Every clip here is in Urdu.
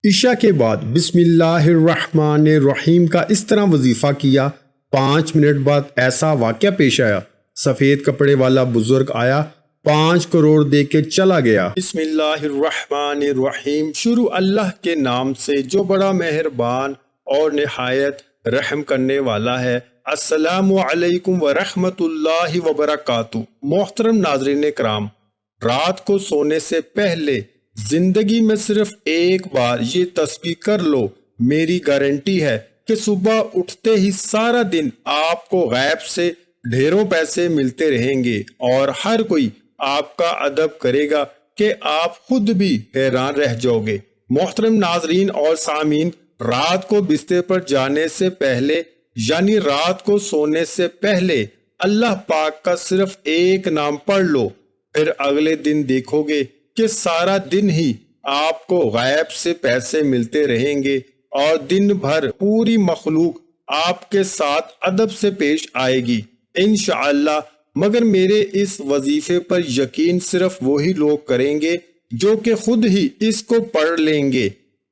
عشاء کے بعد بسم اللہ الرحمن الرحیم کا اس طرح وظیفہ کیا۔ 5 منٹ بعد ایسا واقعہ پیش آیا، سفید کپڑے والا بزرگ آیا، 5 کروڑ دے کے چلا گیا۔ بسم اللہ الرحمن الرحیم، شروع اللہ کے نام سے جو بڑا مہربان اور نہایت رحم کرنے والا ہے۔ السلام علیکم ورحمۃ اللہ وبرکاتہ۔ محترم ناظرین کرام، رات کو سونے سے پہلے زندگی میں صرف ایک بار یہ تسبیح کر لو، میری گارنٹی ہے کہ صبح اٹھتے ہی سارا دن آپ کو غیب سے ڈھیروں پیسے ملتے رہیں گے اور ہر کوئی آپ کا ادب کرے گا کہ آپ خود بھی حیران رہ جاؤ گے۔ محترم ناظرین اور سامعین، رات کو بستر پر جانے سے پہلے یعنی رات کو سونے سے پہلے اللہ پاک کا صرف ایک نام پڑھ لو، پھر اگلے دن دیکھو گے کہ سارا دن ہی آپ کو غیب سے پیسے ملتے رہیں گے اور دن بھر پوری مخلوق آپ کے ساتھ ادب سے پیش آئے گی انشاءاللہ۔ مگر میرے اس وظیفے پر یقین صرف وہی لوگ کریں گے جو کہ خود ہی اس کو پڑھ لیں گے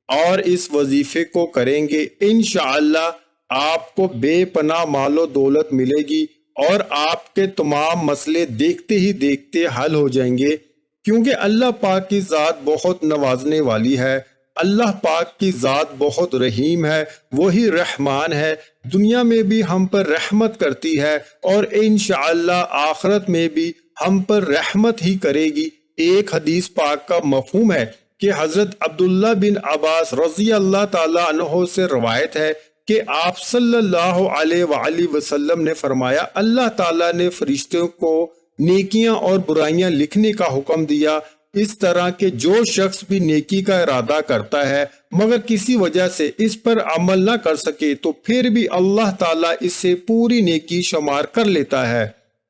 اور اس وظیفے کو کریں گے۔ انشاءاللہ آپ کو بے پناہ مال و دولت ملے گی اور آپ کے تمام مسئلے دیکھتے ہی دیکھتے حل ہو جائیں گے، کیونکہ اللہ پاک کی ذات بہت نوازنے والی ہے، اللہ پاک کی ذات بہت رحیم ہے، وہی رحمان ہے، دنیا میں بھی ہم پر رحمت کرتی ہے اور انشاءاللہ آخرت میں بھی ہم پر رحمت ہی کرے گی۔ ایک حدیث پاک کا مفہوم ہے کہ حضرت عبداللہ بن عباس رضی اللہ تعالی عنہ سے روایت ہے کہ آپ صلی اللہ علیہ وآلہ وسلم نے فرمایا، اللہ تعالیٰ نے فرشتوں کو نیکیاں اور برائیاں لکھنے کا حکم دیا، اس طرح کہ جو شخص بھی نیکی کا ارادہ کرتا ہے مگر کسی وجہ سے اس پر عمل نہ کر سکے تو پھر بھی اللہ تعالیٰ اسے پوری نیکی شمار کر لیتا ہے،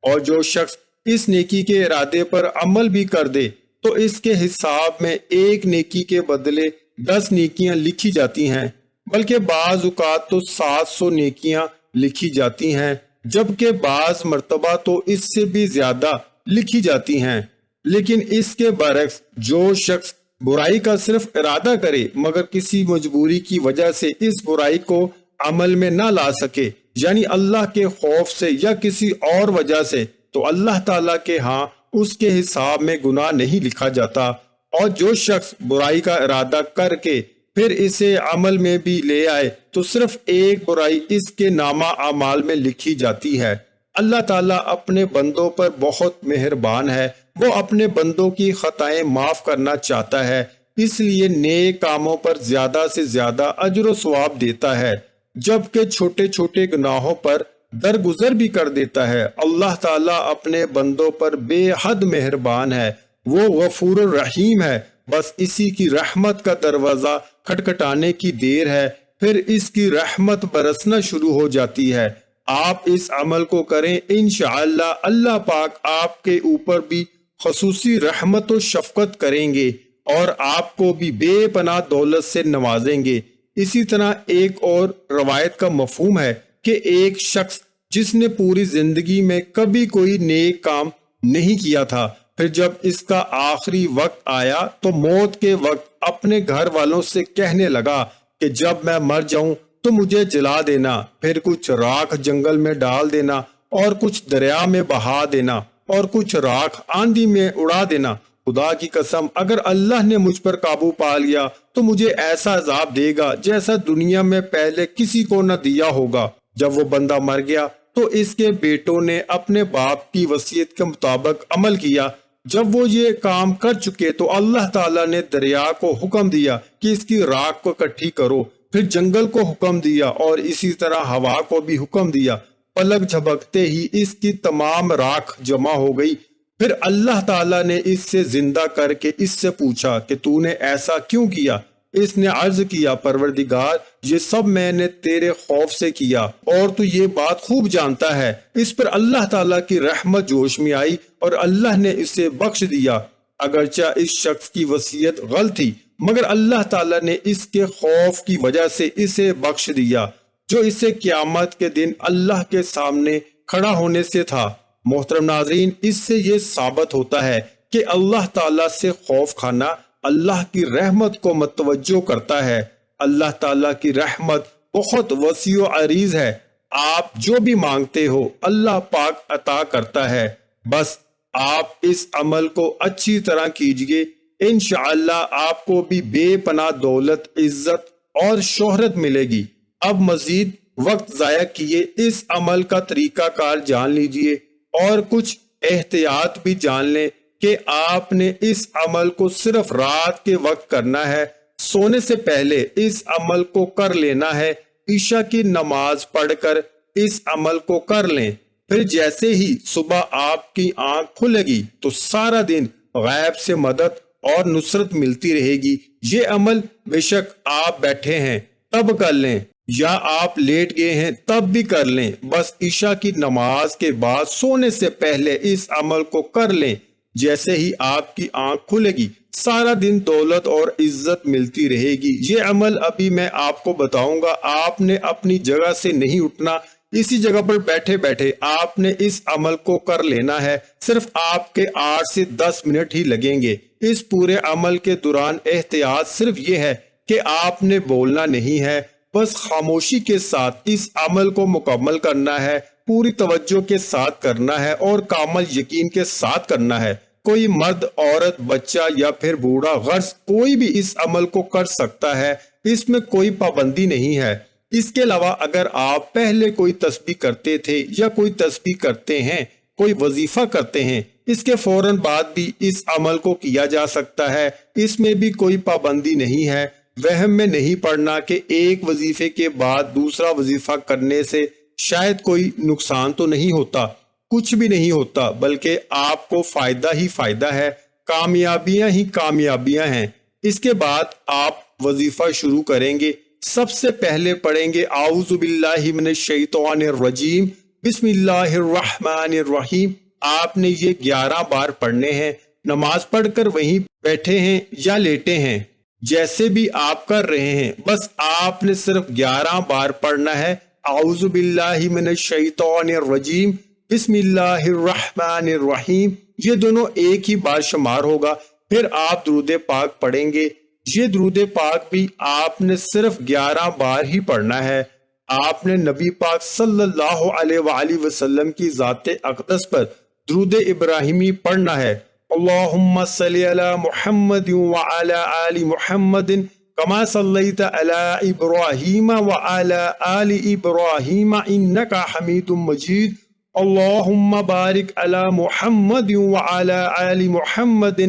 اور جو شخص اس نیکی کے ارادے پر عمل بھی کر دے تو اس کے حساب میں ایک نیکی کے بدلے 10 نیکیاں لکھی جاتی ہیں، بلکہ بعض اوقات تو 700 نیکیاں لکھی جاتی ہیں، جبکہ بعض مرتبہ تو اس سے بھی زیادہ لکھی جاتی ہیں۔ لیکن اس کے برعکس جو شخص برائی کا صرف ارادہ کرے مگر کسی مجبوری کی وجہ سے اس برائی کو عمل میں نہ لا سکے، یعنی اللہ کے خوف سے یا کسی اور وجہ سے، تو اللہ تعالیٰ کے ہاں اس کے حساب میں گناہ نہیں لکھا جاتا، اور جو شخص برائی کا ارادہ کر کے پھر اسے عمل میں بھی لے آئے تو صرف ایک برائی اس کے نامہ اعمال میں لکھی جاتی ہے۔ اللہ تعالیٰ اپنے بندوں پر بہت مہربان ہے، وہ اپنے بندوں کی خطائیں معاف کرنا چاہتا ہے، اس لیے نیک کاموں پر زیادہ سے زیادہ اجر و ثواب دیتا ہے، جبکہ چھوٹے چھوٹے گناہوں پر درگزر بھی کر دیتا ہے۔ اللہ تعالیٰ اپنے بندوں پر بے حد مہربان ہے، وہ غفور الرحیم ہے، بس اسی کی رحمت کا دروازہ کھٹکھٹانے کی دیر ہے، پھر اس کی رحمت برسنا شروع ہو جاتی ہے۔ آپ اس عمل کو کریں، انشاءاللہ اللہ پاک آپ کے اوپر بھی خصوصی رحمت و شفقت کریں گے اور آپ کو بھی بے پناہ دولت سے نوازیں گے۔ اسی طرح ایک اور روایت کا مفہوم ہے کہ ایک شخص جس نے پوری زندگی میں کبھی کوئی نیک کام نہیں کیا تھا، پھر جب اس کا آخری وقت آیا تو موت کے وقت اپنے گھر والوں سے کہنے لگا کہ جب میں مر جاؤں تو مجھے جلا دینا، پھر کچھ راکھ جنگل میں ڈال دینا اور کچھ دریا میں بہا دینا اور کچھ راکھ آندھی میں اڑا دینا۔ خدا کی قسم اگر اللہ نے مجھ پر قابو پا لیا تو مجھے ایسا عذاب دے گا جیسا دنیا میں پہلے کسی کو نہ دیا ہوگا۔ جب وہ بندہ مر گیا تو اس کے بیٹوں نے اپنے باپ کی وصیت کے مطابق عمل کیا۔ جب وہ یہ کام کر چکے تو اللہ تعالیٰ نے دریا کو حکم دیا کہ اس کی راکھ کو اکٹھی کرو، پھر جنگل کو حکم دیا اور اسی طرح ہوا کو بھی حکم دیا، پلک جھپکتے ہی اس کی تمام راکھ جمع ہو گئی۔ پھر اللہ تعالیٰ نے اس سے زندہ کر کے اس سے پوچھا کہ تو نے ایسا کیوں کیا؟ اس نے عرض کیا، پروردگار یہ سب میں نے تیرے خوف سے کیا اور تو یہ بات خوب جانتا ہے۔ اس پر اللہ تعالیٰ کی رحمت جوش میں آئی اور اللہ نے اسے بخش دیا، اگرچہ اس شخص کی وصیت غلط تھی مگر اللہ تعالیٰ نے اس کے خوف کی وجہ سے اسے بخش دیا، جو اسے قیامت کے دن اللہ کے سامنے کھڑا ہونے سے تھا۔ محترم ناظرین، اس سے یہ ثابت ہوتا ہے کہ اللہ تعالیٰ سے خوف کھانا اللہ کی رحمت کو متوجہ کرتا ہے۔ اللہ تعالیٰ کی رحمت بہت وسیع و عریض ہے، آپ جو بھی مانگتے ہو اللہ پاک عطا کرتا ہے، بس آپ اس عمل کو اچھی طرح کیجئے، انشاءاللہ آپ کو بھی بے پناہ دولت، عزت اور شہرت ملے گی۔ اب مزید وقت ضائع کیے اس عمل کا طریقہ کار جان لیجئے اور کچھ احتیاط بھی جان لیں کہ آپ نے اس عمل کو صرف رات کے وقت کرنا ہے، سونے سے پہلے اس عمل کو کر لینا ہے، عشاء کی نماز پڑھ کر اس عمل کو کر لیں، پھر جیسے ہی صبح آپ کی آنکھ کھلے گی تو سارا دن غیب سے مدد اور نصرت ملتی رہے گی۔ یہ عمل بے شک آپ بیٹھے ہیں تب کر لیں یا آپ لیٹ گئے ہیں تب بھی کر لیں، بس عشاء کی نماز کے بعد سونے سے پہلے اس عمل کو کر لیں، جیسے ہی آپ کی آنکھ کھلے گی سارا دن دولت اور عزت ملتی رہے گی۔ یہ عمل ابھی میں آپ کو بتاؤں گا، آپ نے اپنی جگہ سے نہیں اٹھنا، اسی جگہ پر بیٹھے بیٹھے آپ نے اس عمل کو کر لینا ہے، صرف آپ کے 8 سے 10 منٹ ہی لگیں گے۔ اس پورے عمل کے دوران احتیاط صرف یہ ہے کہ آپ نے بولنا نہیں ہے، بس خاموشی کے ساتھ اس عمل کو مکمل کرنا ہے، پوری توجہ کے ساتھ کرنا ہے اور کامل یقین کے ساتھ کرنا ہے۔ کوئی مرد، عورت، بچہ یا پھر بوڑھا، غرض کوئی بھی اس عمل کو کر سکتا ہے، اس میں کوئی پابندی نہیں ہے۔ اس کے علاوہ اگر آپ پہلے کوئی تسبیح کرتے تھے یا کوئی تسبیح کرتے ہیں، کوئی وظیفہ کرتے ہیں، اس کے فوراً بعد بھی اس عمل کو کیا جا سکتا ہے، اس میں بھی کوئی پابندی نہیں ہے۔ وہم میں نہیں پڑنا کہ ایک وظیفے کے بعد دوسرا وظیفہ کرنے سے شاید کوئی نقصان تو نہیں ہوتا، کچھ بھی نہیں ہوتا، بلکہ آپ کو فائدہ ہی فائدہ ہے، کامیابیاں ہی کامیابیاں ہیں۔ اس کے بعد آپ وظیفہ شروع کریں گے، سب سے پہلے پڑھیں گے اعوذ باللہ من الشیطان الرجیم، بسم اللہ الرحمن الرحیم۔ آپ نے یہ 11 بار پڑھنے ہیں، نماز پڑھ کر وہیں بیٹھے ہیں یا لیٹے ہیں، جیسے بھی آپ کر رہے ہیں، بس آپ نے صرف 11 بار پڑھنا ہے، اعوذ باللہ من الشیطان الرجیم، بسم اللہ الرحمن الرحیم۔ یہ دونوں ایک ہی بار شمار ہوگا، پھر آپ درود پاک پڑھیں گے۔ یہ درود پاک بھی آپ نے صرف 11 بار ہی پڑھنا ہے۔ آپ نے نبی پاک صلی اللہ علیہ وآلہ وسلم کی ذات اقدس پر درود ابراہیمی پڑھنا ہے۔ اللہم صلی علی محمد وعلی آل محمد کما صلیت علی ابراہیم وعلی آل ابراہیم انکا حمید مجید۔ اللہم بارک علی محمد وعلی آل محمد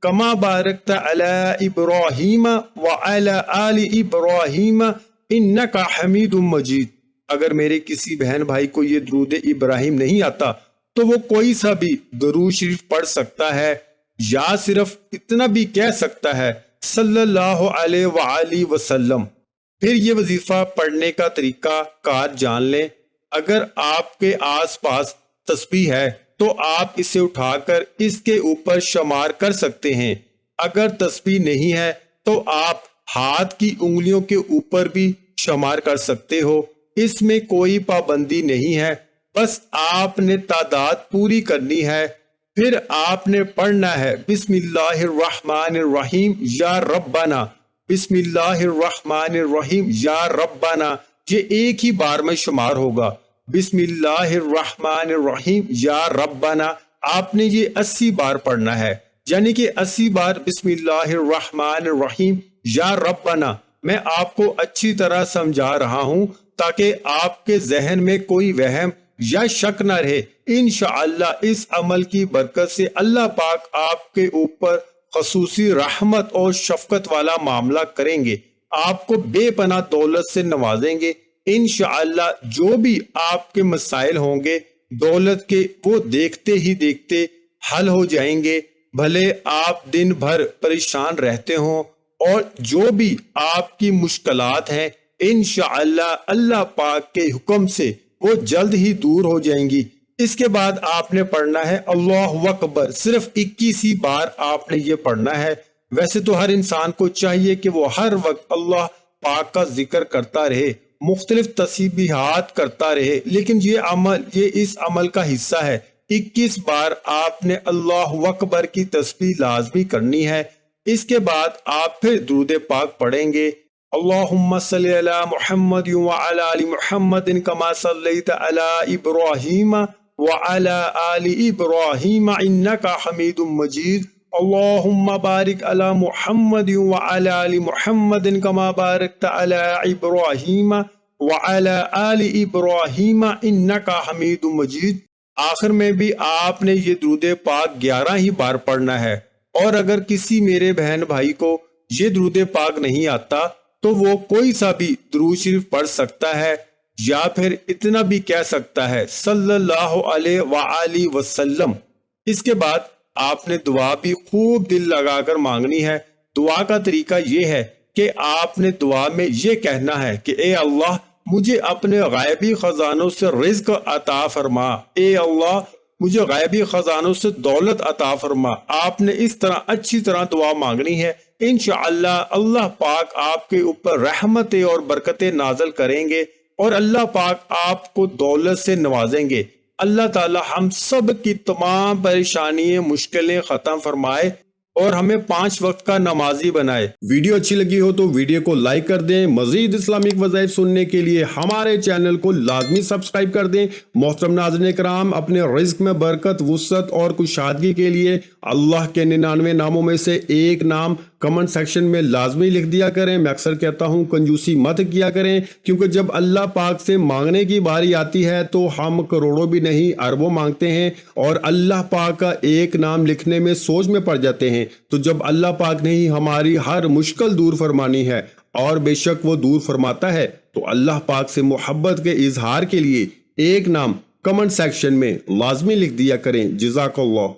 کما بارکت علی ابراہیم وعلی آل ابراہیم انکا حمید مجید۔ اگر میرے کسی بہن بھائی کو یہ درود ابراہیم نہیں آتا تو وہ کوئی سا بھی درود شریف پڑھ سکتا ہے، یا صرف اتنا بھی کہہ سکتا ہے صلی اللہ علیہ وآلہ وسلم۔ پھر یہ وظیفہ پڑھنے کا طریقہ کار جان لیں۔ اگر آپ کے آس پاس تسبیح ہے تو آپ اسے اٹھا کر اس کے اوپر شمار کر سکتے ہیں، اگر تسبیح نہیں ہے تو آپ ہاتھ کی انگلیوں کے اوپر بھی شمار کر سکتے ہو، اس میں کوئی پابندی نہیں ہے، بس آپ نے تعداد پوری کرنی ہے۔ پھر آپ نے پڑھنا ہے بسم اللہ الرحمن الرحیم یا ربنا، بسم اللہ الرحمن الرحیم یا ربنا، یہ ایک ہی بار میں شمار ہوگا، بسم اللہ الرحمن الرحیم یا ربنا۔ آپ نے یہ 80 بار پڑھنا ہے، یعنی کہ 80 بار بسم اللہ الرحمن الرحیم یا ربنا۔ میں آپ کو اچھی طرح سمجھا رہا ہوں تاکہ آپ کے ذہن میں کوئی وہم یا شک نہ رہے۔ انشاءاللہ اس عمل کی برکت سے اللہ پاک آپ کے اوپر خصوصی رحمت اور شفقت والا معاملہ کریں گے، آپ کو بے پناہ دولت سے نوازیں گے۔ انشاءاللہ جو بھی آپ کے مسائل ہوں گے دولت کے، وہ دیکھتے ہی دیکھتے حل ہو جائیں گے، بھلے آپ دن بھر پریشان رہتے ہوں، اور جو بھی آپ کی مشکلات ہیں انشاءاللہ اللہ پاک کے حکم سے وہ جلد ہی دور ہو جائیں گی۔ اس کے بعد آپ نے پڑھنا ہے اللہ اکبر، صرف 21 ہی بار آپ نے یہ پڑھنا ہے۔ ویسے تو ہر انسان کو چاہیے کہ وہ ہر وقت اللہ پاک کا ذکر کرتا رہے، مختلف تسبیحات کرتا رہے، لیکن یہ اس عمل کا حصہ ہے۔ 21 بار آپ نے اللہ اکبر کی تسبیح لازمی کرنی ہے۔ اس کے بعد آپ پھر درود پاک پڑھیں گے، اللہم صلی علی محمد وعلی آل محمد کما صلیت علی ابراہیم وعلی آل ابراہیم انک حمید مجید، اللہم بارک علی محمد وعلی آل محمد کما بارکت علی ابراہیم وعلی آل ابراہیم انک حمید مجید۔ آخر میں بھی آپ نے یہ درود پاک 11 ہی بار پڑھنا ہے، اور اگر کسی میرے بہن بھائی کو یہ درود پاک نہیں آتا تو وہ کوئی سا بھی درود شریف پڑھ سکتا ہے، یا پھر اتنا بھی کہہ سکتا ہے صلی اللہ علیہ وآلہ وسلم۔ اس کے بعد آپ نے دعا بھی خوب دل لگا کر مانگنی ہے۔ دعا کا طریقہ یہ ہے کہ آپ نے دعا میں یہ کہنا ہے کہ اے اللہ مجھے اپنے غیبی خزانوں سے رزق عطا فرما، اے اللہ مجھے غیبی خزانوں سے دولت عطا فرما۔ آپ نے اس طرح اچھی طرح دعا مانگنی ہے، انشاءاللہ اللہ پاک آپ کے اوپر رحمتیں اور برکتیں نازل کریں گے، اور اللہ پاک آپ کو دولت سے نوازیں گے۔ اللہ تعالی ہم سب کی تمام پریشانیاں مشکلیں ختم فرمائے اور ہمیں 5 وقت کا نمازی بنائے۔ ویڈیو اچھی لگی ہو تو ویڈیو کو لائک کر دیں۔ مزید اسلامک وظائف سننے کے لیے ہمارے چینل کو لازمی سبسکرائب کر دیں۔ محترم ناظرین کرام، اپنے رزق میں برکت، وسعت اور کشادگی کے لیے اللہ کے 99 ناموں میں سے ایک نام کمنٹ سیکشن میں لازمی لکھ دیا کریں۔ میں اکثر کہتا ہوں کنجوسی مت کیا کریں، کیونکہ جب اللہ پاک سے مانگنے کی باری آتی ہے تو ہم کروڑوں بھی نہیں اربوں مانگتے ہیں، اور اللہ پاک کا ایک نام لکھنے میں سوچ میں پڑ جاتے ہیں۔ تو جب اللہ پاک نے ہی ہماری ہر مشکل دور فرمانی ہے، اور بے شک وہ دور فرماتا ہے، تو اللہ پاک سے محبت کے اظہار کے لیے ایک نام کمنٹ سیکشن میں لازمی لکھ دیا کریں۔ جزاک اللہ۔